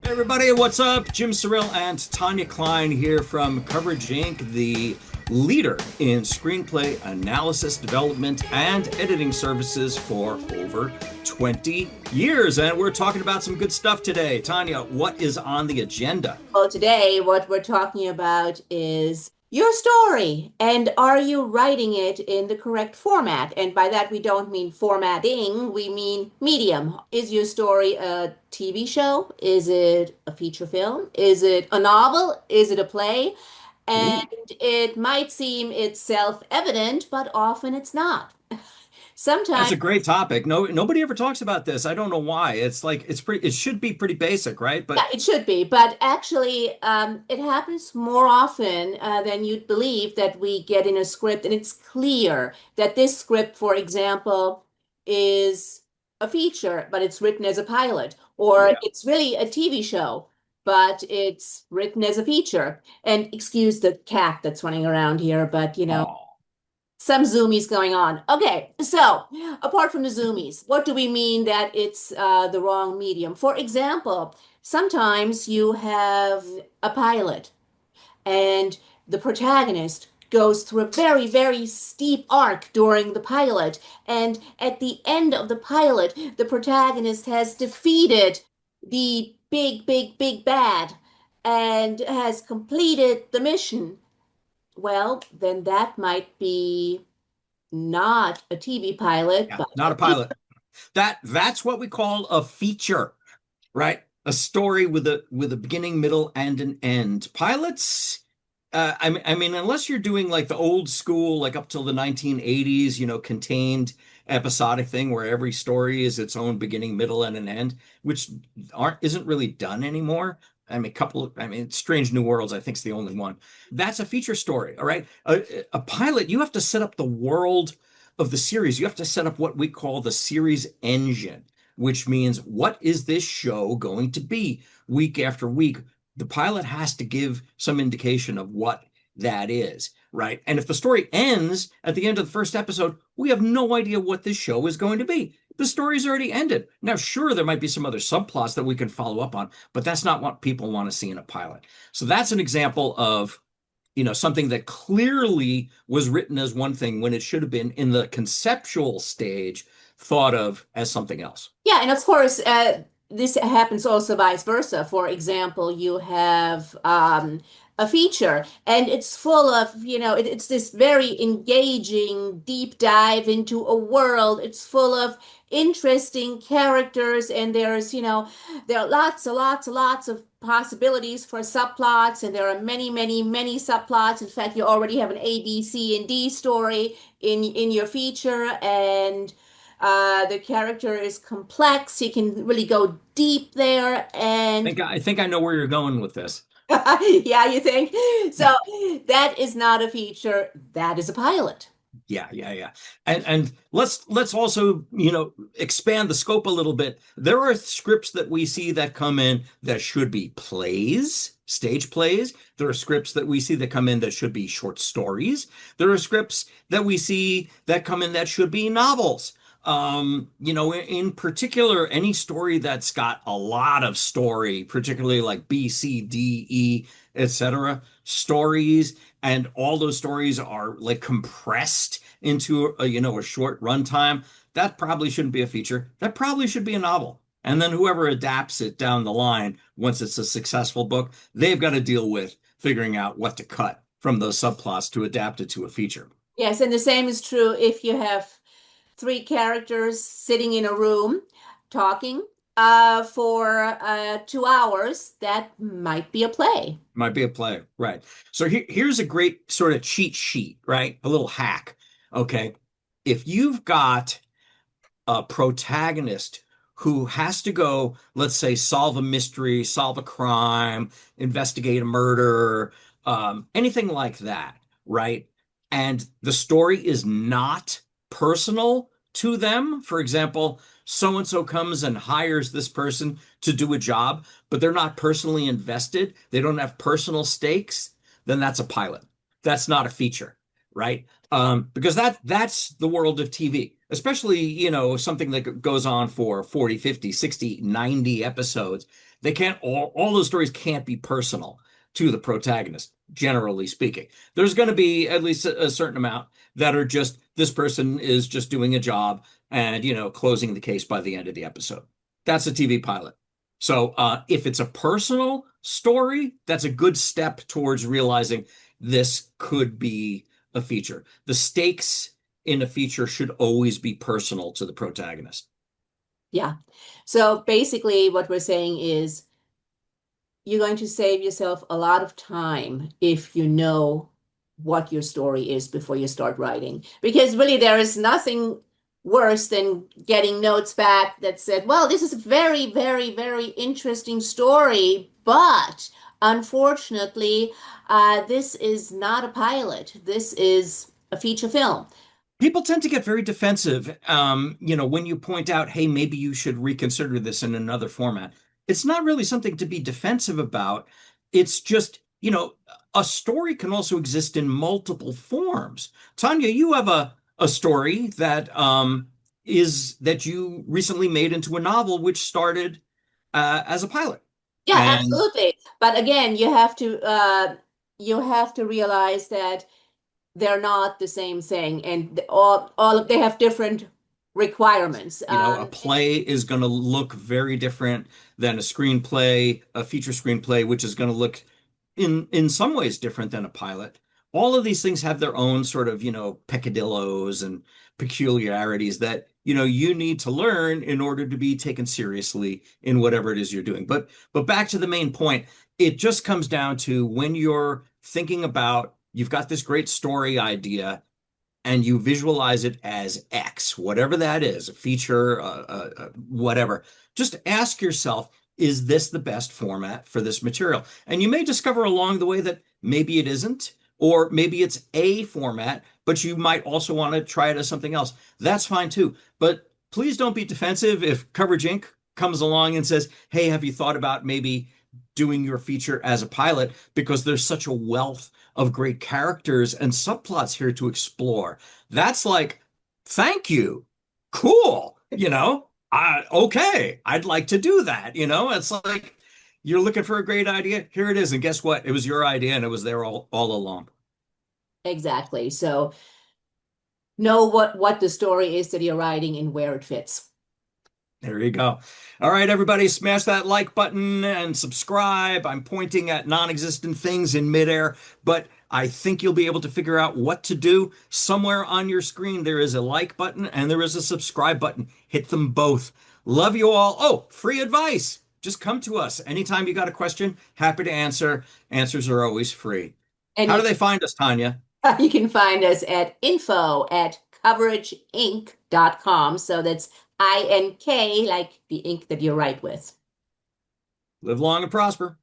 Hey everybody, what's up? Jim Sorrell and Tanya Klein here from Coverage Inc., the leader in screenplay analysis, development, and editing services for over 20 years. And we're talking about some good stuff today. Tanya, what is on the agenda? Well, today, what we're talking about is your story. And are you writing it in the correct format? And by that, we don't mean formatting, we mean medium. Is your story a TV show? Is it a feature film? Is it a novel? Is it a play? And Ooh. it might seem it's self-evident, but often it's not. That's Sometimes a great topic. Nobody ever talks about this. I don't know why. It's like it should be pretty basic, right? yeah, But it should be, but actually, it happens more often than you'd believe that we get in a script, and it's clear that this script, for example, is a feature, but it's written as a pilot, or yeah. it's really a TV show, but it's written as a feature. And excuse the cat that's running around here, but Oh. some zoomies going on. Okay, so apart from the zoomies, what do we mean that it's the wrong medium? For example, sometimes you have a pilot and the protagonist goes through a very, very steep arc during the pilot. And at the end of the pilot, the protagonist has defeated the big, big, big bad and has completed the mission. Well, then that might be not a TV pilot, Yeah, but not a a feature. pilot. That's what we call a feature, right? A story with a beginning, middle, and an end. Pilots, I mean, unless you're doing like the old school, like up till the 1980s, contained episodic thing where every story is its own beginning, middle, and an end, which aren't isn't really done anymore. Strange New Worlds, I think, is the only one. That's a feature story, all right? A pilot, you have to set up the world of the series. You have to set up what we call the series engine, which means what is this show going to be week after week? The pilot has to give some indication of what that is, right? And if the story ends at the end of the first episode, we have no idea what this show is going to be. The story's already ended. Now, sure, there might be some other subplots that we can follow up on, but that's not what people want to see in a pilot. So that's an example of something that clearly was written as one thing when it should have been in the conceptual stage thought of as something else. Yeah, and of course, this happens also vice versa. For example, you have a feature, and it's full of, it's this very engaging deep dive into a world. It's full of interesting characters, and there are lots and lots and lots of possibilities for subplots, and there are many, many, many subplots. In fact, you already have an A, B, C, and D story in your feature, and the character is complex. You can really go deep there. And I think I know where you're going with this. yeah, you think? So that is not a feature. That is a pilot. Yeah, yeah, yeah. And let's also, expand the scope a little bit. There are scripts that we see that come in that should be plays, stage plays. There are scripts that we see that come in that should be short stories. There are scripts that we see that come in that should be novels. In particular, any story that's got a lot of story, particularly like B, C, D, E, etc., stories, and all those stories are like compressed into a short runtime. That probably shouldn't be a feature. That probably should be a novel. And then whoever adapts it down the line, once it's a successful book, they've got to deal with figuring out what to cut from those subplots to adapt it to a feature. Yes, and the same is true if you have three characters sitting in a room talking for 2 hours. That might be a play. Might be a play, right? So here's a great sort of cheat sheet, right? A little hack. Okay. If you've got a protagonist who has to go, let's say, solve a mystery, solve a crime, investigate a murder, anything like that, right? And the story is not personal to them. For example, so and so comes and hires this person to do a job, but they're not personally invested. They don't have personal stakes. Then that's a pilot. That's not a feature, right? Because that's the world of TV, especially, something that goes on for 40, 50, 60, 90 episodes. They can't all those stories can't be personal to the protagonist, generally speaking. There's going to be at least a certain amount that are just this person is just doing a job and, closing the case by the end of the episode. That's a TV pilot. So if it's a personal story, that's a good step towards realizing this could be a feature. The stakes in a feature should always be personal to the protagonist. Yeah. So basically, what we're saying is you're going to save yourself a lot of time if you know what your story is before you start writing. Because really, there is nothing worse than getting notes back that said, well, this is a very, very, very interesting story, but unfortunately, this is not a pilot. This is a feature film. People tend to get very defensive, when you point out, hey, maybe you should reconsider this in another format. It's not really something to be defensive about. It's just, a story can also exist in multiple forms. Tanya, you have a story that is that you recently made into a novel, which started as a pilot. Yeah, And, absolutely. But again, you have to realize that they're not the same thing, and they have different requirements. a play is going to look very different than a screenplay, a feature screenplay, which is going to look in some ways different than a pilot. All of these things have their own sort of, peccadillos and peculiarities that, you need to learn in order to be taken seriously in whatever it is you're doing. But back to the main point, it just comes down to when you're thinking about, you've got this great story idea and you visualize it as X, whatever that is, a feature, whatever, just ask yourself, is this the best format for this material? And you may discover along the way that maybe it isn't, or maybe it's a format, but you might also want to try it as something else. That's fine too. But please don't be defensive if Coverage Inc. comes along and says, hey, have you thought about maybe doing your feature as a pilot? Because there's such a wealth of great characters and subplots here to explore. That's like, thank you. Cool. Okay, I'd like to do that. It's like you're looking for a great idea. Here it is. And guess what? It was your idea and it was there all along. Exactly. So know what the story is that you're writing and where it fits. There you go. All right, everybody, smash that like button and subscribe. I'm pointing at non-existent things in midair, but I think you'll be able to figure out what to do. Somewhere on your screen, there is a like button and there is a subscribe button. Hit them both. Love you all. Oh, free advice. Just come to us. Anytime you got a question, happy to answer. Answers are always free. And How do they find us, Tanya? you can find us at info@coverageinc.com. So that's INK, like the ink that you write with. Live long and prosper.